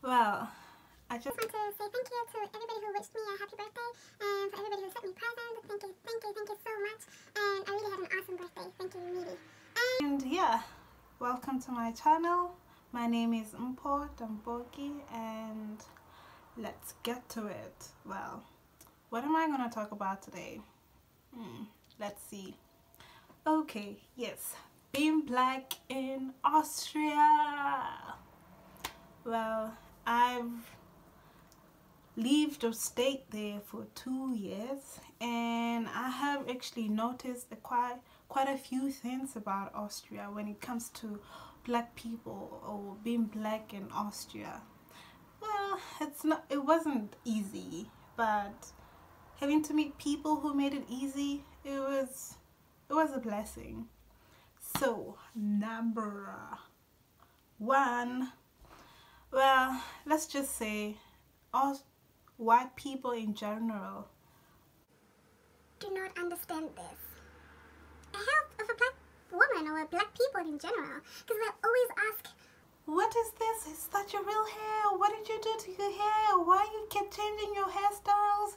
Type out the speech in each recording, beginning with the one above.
Well, I just want to say thank you to everybody who wished me a happy birthday, and for everybody who sent me presents. Thank you so much. And I really had an awesome birthday. Thank you, really. and yeah, welcome to my channel. My name is Damboki, and let's get to it. Well, what am I going to talk about today? Let's see. Okay, yes, being black in Austria. Well, I've lived or stayed there for 2 years, and I have actually noticed quite a few things about Austria when it comes to black people or being black in Austria. Well, it wasn't easy, but having to meet people who made it easy, it was a blessing. So, number one, well, let's just say all white people in general Do not understand this. The health of a black woman or black people in general, because they always ask, what is this? Is that your real hair? What did you do to your hair? Why you keep changing your hairstyles?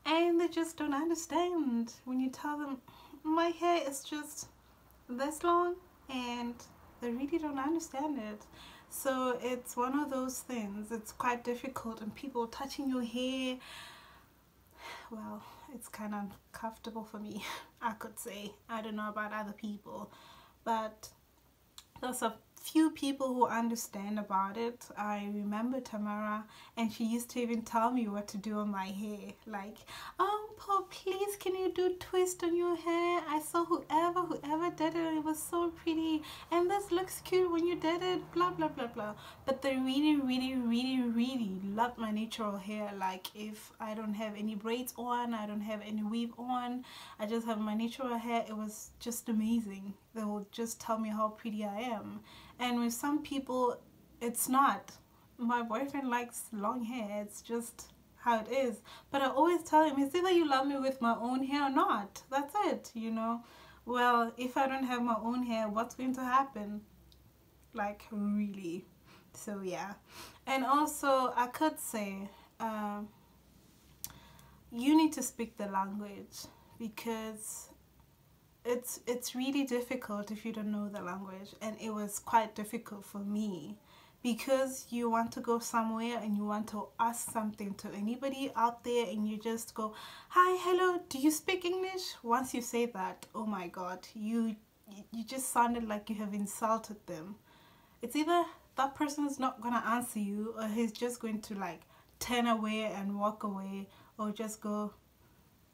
And they just don't understand when you tell them my hair is just this long, and they really don't understand it. So it's one of those things. It's quite difficult, and people touching your hair, well, it's kind of uncomfortable for me, I could say. I don't know about other people, but there's a few people who understand about it. I remember Tamara, and she used to even tell me what to do on my hair, like, Paul, please can you do twist on your hair? I saw whoever did it, and it was so pretty, and this looks cute when you did it, blah blah blah blah. But they really love my natural hair. Like, if I don't have any braids on, I don't have any weave on, I just have my natural hair, it was just amazing. They will just tell me how pretty I am. And with some people, it's not. My boyfriend likes long hair. It's just how it is. But I always tell him, it's either you love me with my own hair or not. That's it, you know. Well, if I don't have my own hair, what's going to happen? Like, really. So, yeah. And also, I could say, you need to speak the language, because it's really difficult if you don't know the language. And it was quite difficult for me, because you want to go somewhere and you want to ask something to anybody out there, and you just go, hi, hello, do you speak English? Once you say that, oh my god, you just sounded like you have insulted them. It's either that person is not gonna answer you, or he's just going to like turn away and walk away, or just go,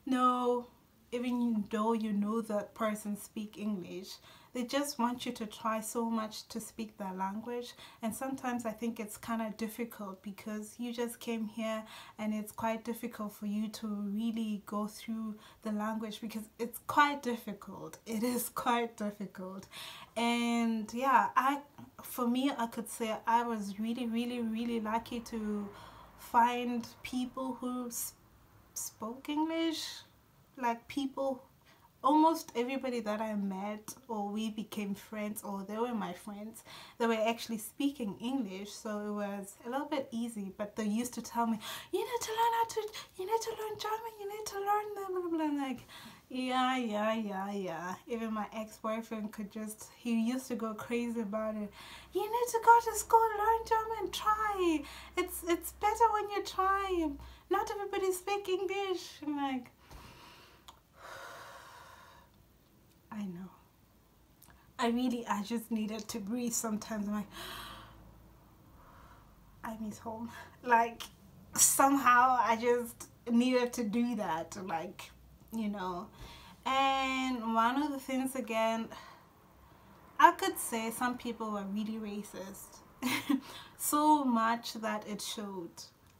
no. Even though you know that person speak English, they just want you to try so much to speak their language. And sometimes I think it's kind of difficult, because you just came here and it's quite difficult for you to really go through the language, because it's quite difficult. It is quite difficult. And yeah, for me, I could say I was really lucky to find people who spoke English. Like, people, almost everybody that I met, or we became friends, or they were my friends, they were actually speaking English, so it was a little bit easy. But they used to tell me, you need to learn German, you need to learn blah blah blah. I'm like, yeah. Even my ex-boyfriend he used to go crazy about it. You need to go to school, learn German, try. It's better when you try. Not everybody speak English. I'm like, I know. I just needed to breathe sometimes. I'm like, I miss home. Like, somehow I just needed to do that, like, you know. And one of the things, again, I could say some people were really racist. So much that it showed.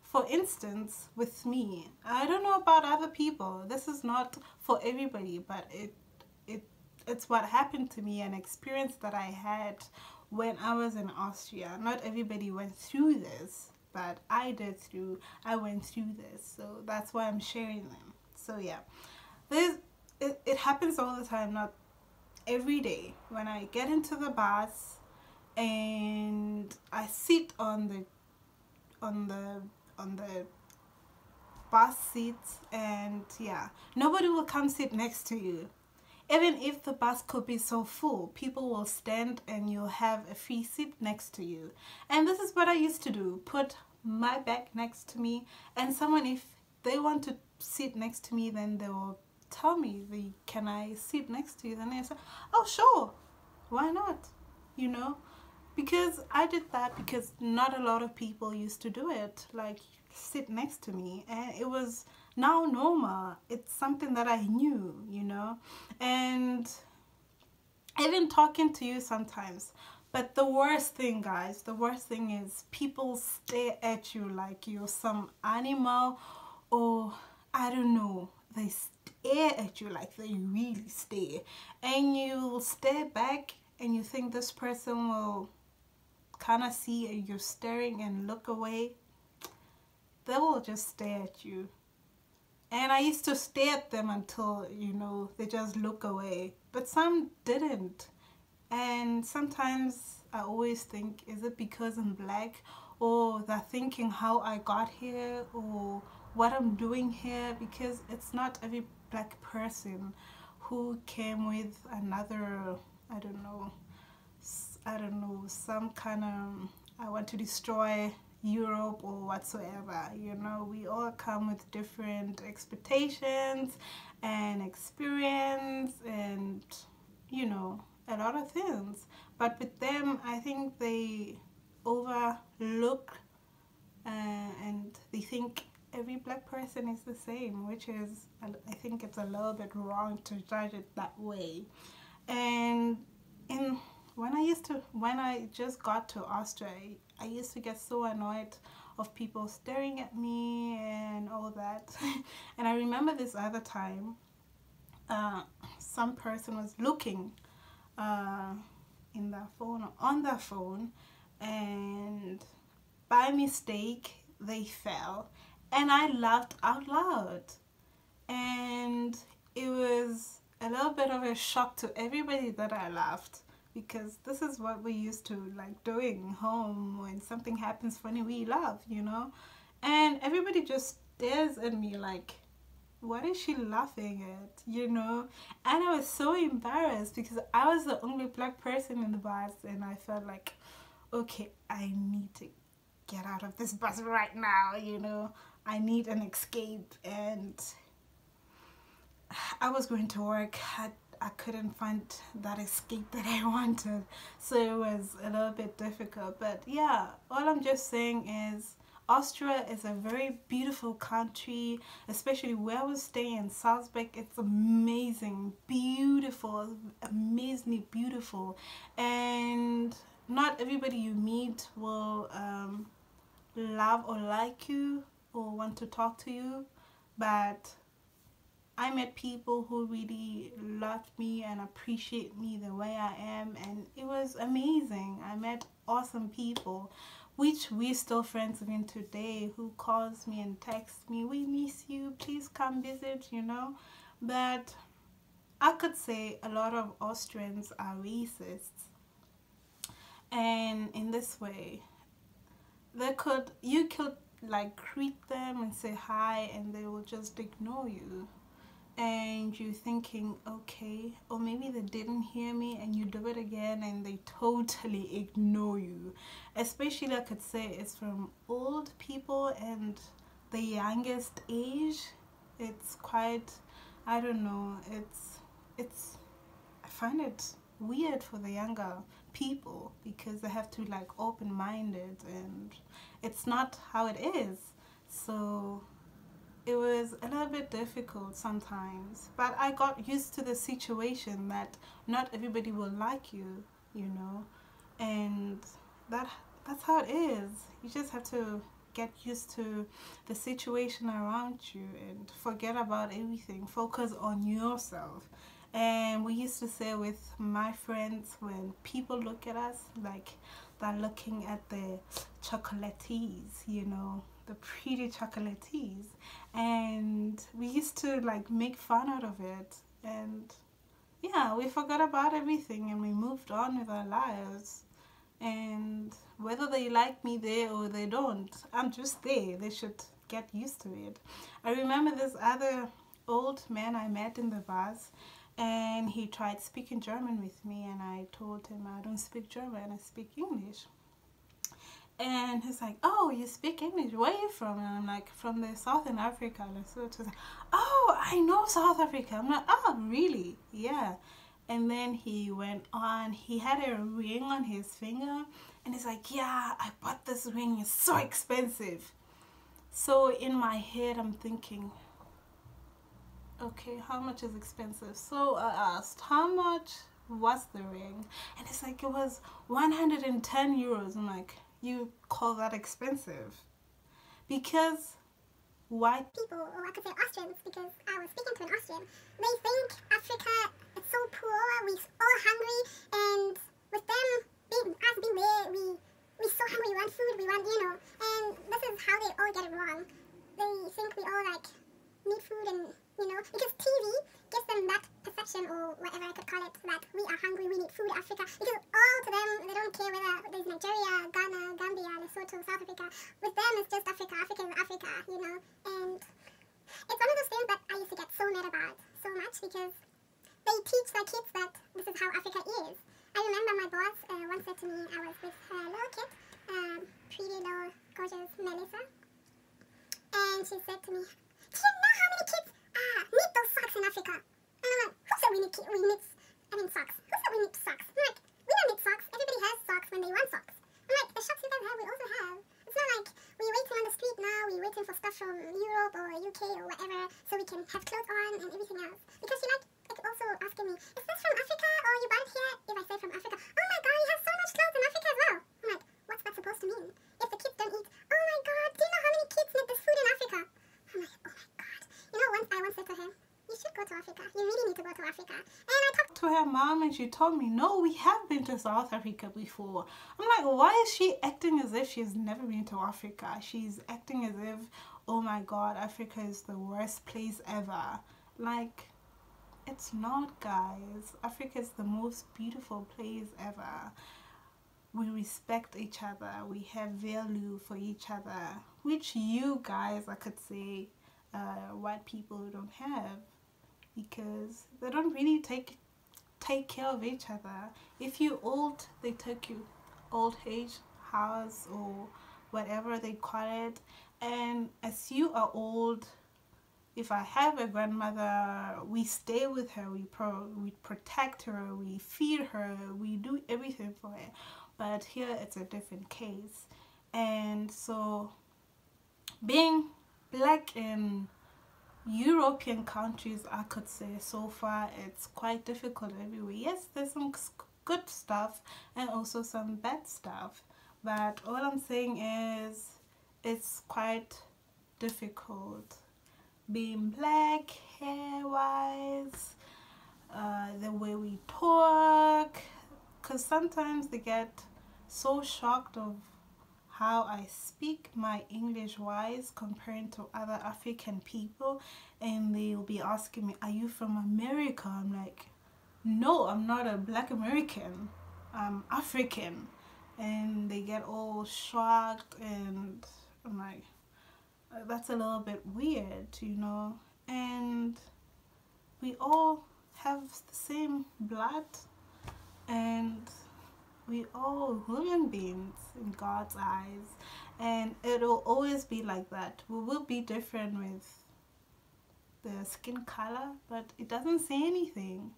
For instance, with me, I don't know about other people. This is not for everybody, but it's what happened to me, an experience that I had when I was in Austria. Not everybody went through this, but I went through this, so that's why I'm sharing them. So yeah, it happens all the time, not every day. When I get into the bus and I sit on on the bus seats, and yeah, nobody will come sit next to you. Even if the bus could be so full, people will stand and you'll have a free seat next to you. And this is what I used to do, put my bag next to me, and someone, if they want to sit next to me, then they will tell me, can I sit next to you? Then I say, oh sure, why not, you know? Because I did that because not a lot of people used to do it, like sit next to me, and it was now normal. It's something that I knew, you know. And even talking to you sometimes. But the worst thing, guys, the worst thing is people stare at you like you're some animal, or I don't know, they stare at you like they really stare, and you stare back and you think this person will kind of see you're staring and look away. They will just stare at you. And I used to stare at them until, you know, they just look away. But some didn't. And sometimes I always think, is it because I'm black? Or they're thinking how I got here, or what I'm doing here? Because it's not every black person who came with another, I don't know, some kind of, I want to destroy Europe or whatsoever. You know, we all come with different expectations and experience and, you know, a lot of things. But with them, I think they overlook and they think every black person is the same, which is, I think it's a little bit wrong to judge it that way. And when I just got to Austria, I used to get so annoyed of people staring at me and all that. And I remember this other time, some person was looking in their phone, or on their phone, and by mistake they fell, and I laughed out loud. And it was a little bit of a shock to everybody that I laughed, because this is what we used to like doing home. When something happens funny, we laugh, you know. And everybody just stares at me like, what is she laughing at, you know? And I was so embarrassed because I was the only black person in the bus, and I felt like, okay, I need to get out of this bus right now, you know. I need an escape. And I was going to work. I couldn't find that escape that I wanted, so it was a little bit difficult. But yeah, all I'm just saying is Austria is a very beautiful country, especially where I was staying in Salzburg. It's amazing, beautiful, amazingly beautiful, and not everybody you meet will love or like you or want to talk to you, but I met people who really loved me and appreciate me the way I am, and it was amazing. I met awesome people, which we're still friends even today, who calls me and texts me, we miss you, please come visit, you know. But I could say a lot of Austrians are racists, and in this way, you could like greet them and say hi, and they will just ignore you. And you're thinking, okay, or maybe they didn't hear me, and you do it again and they totally ignore you. Especially, I could say it's from old people and the youngest age. It's quite, I don't know, it's I find it weird for the younger people, because they have to like open-minded, and it's not how it is. So it was a little bit difficult sometimes, but I got used to the situation that not everybody will like you, you know, and that's how it is. You just have to get used to the situation around you and forget about everything. Focus on yourself. And we used to say with my friends, when people look at us, like they're looking at the chocolates, you know, the pretty chocolates, and we used to like make fun out of it. And yeah, we forgot about everything and we moved on with our lives. and whether they like me there or they don't, I'm just there. They should get used to it. I remember this other old man I met in the bus, and he tried speaking German with me, and I told him I don't speak German, I speak English. And he's like, oh, you speak English, where are you from? And I'm like, from the Southern Africa. So he's like, oh, I know South Africa. I'm like, oh, really? Yeah. And then he went on, he had a ring on his finger, and he's like, yeah, I bought this ring, it's so expensive. So in my head, I'm thinking, okay, how much is expensive? So I asked, how much was the ring? And it's like, it was 110 euros. I'm like, you call that expensive? Because white people, or I could say Austrians, because I was speaking to an Austrian, they think Africa is so poor, we all hungry, and with them, us being there, we so hungry, we want food, we want, and this is how they all get it wrong. They think we all like need food, and because TV gives them that perception, or whatever I could call it, that we are hungry, we need food, Africa, because all to them, they don't care whether there's Nigeria, Ghana, Gambia, Lesotho, South Africa. With them, it's just Africa, Africa is Africa, and it's one of those things that I used to get so mad about so much, because they teach their kids that this is how Africa is. I remember my boss once said to me, I was with her little kid, pretty little, gorgeous Melissa, and she said to me, do you know how many kids need those socks in Africa? And I'm like, who said we need socks? Who said we need socks? I'm like, we don't need socks. Everybody has socks when they want socks. I'm like, the shops you guys have, we also have. It's not like we're waiting on the street now, we're waiting for stuff from Europe or UK or whatever so we can have clothes on and everything else. Because she like also asking me, is this from Africa or you bought it here? If I say from Africa, oh my god, you have so much clothes in Africa as well. I'm like, what's that supposed to mean? If the kids don't eat, oh my god, do you know how many kids need this food in Africa? I'm like, oh my god. I once said to her, you should go to Africa. You really need to go to Africa. And I talked to her mom, and she told me, no, we have been to South Africa before. I'm like, why is she acting as if she's never been to Africa? She's acting as if, oh my god, Africa is the worst place ever. Like, it's not, guys. Africa is the most beautiful place ever. We respect each other. We have value for each other, which you guys, I could say, white people don't have, because they don't really take care of each other. If you're old, they take you old age house or whatever they call it, and as you are old, if I have a grandmother, we stay with her, we protect her, we feed her, we do everything for her. But here it's a different case. And so being black in European countries, I could say so far it's quite difficult everywhere. Yes, there's some good stuff and also some bad stuff, but all I'm saying is it's quite difficult being black, hair wise, the way we talk, because sometimes they get so shocked of how I speak my English wise compared to other African people, and they'll be asking me, are you from America? I'm like, no, I'm not a black American, I'm African. And they get all shocked, and I'm like, that's a little bit weird, and we all have the same blood, and we all human beings in God's eyes, and it'll always be like that. We will be different with the skin color, but it doesn't say anything.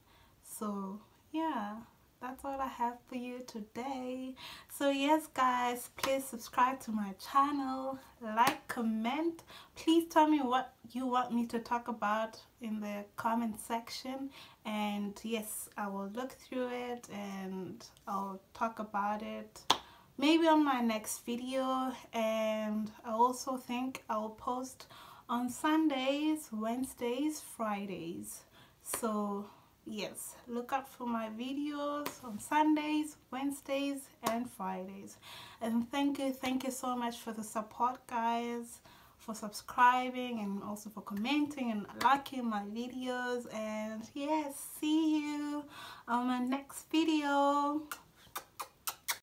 So yeah, that's all I have for you today. So yes guys, please subscribe to my channel, like, comment. Please tell me what you want me to talk about in the comment section, and yes, I will look through it and I'll talk about it maybe on my next video. And I also think I'll post on Sundays, Wednesdays, Fridays. So yes, look out for my videos on Sundays, Wednesdays, and Fridays. And thank you so much for the support, guys, for subscribing and also for commenting and liking my videos. And yes, see you on my next video.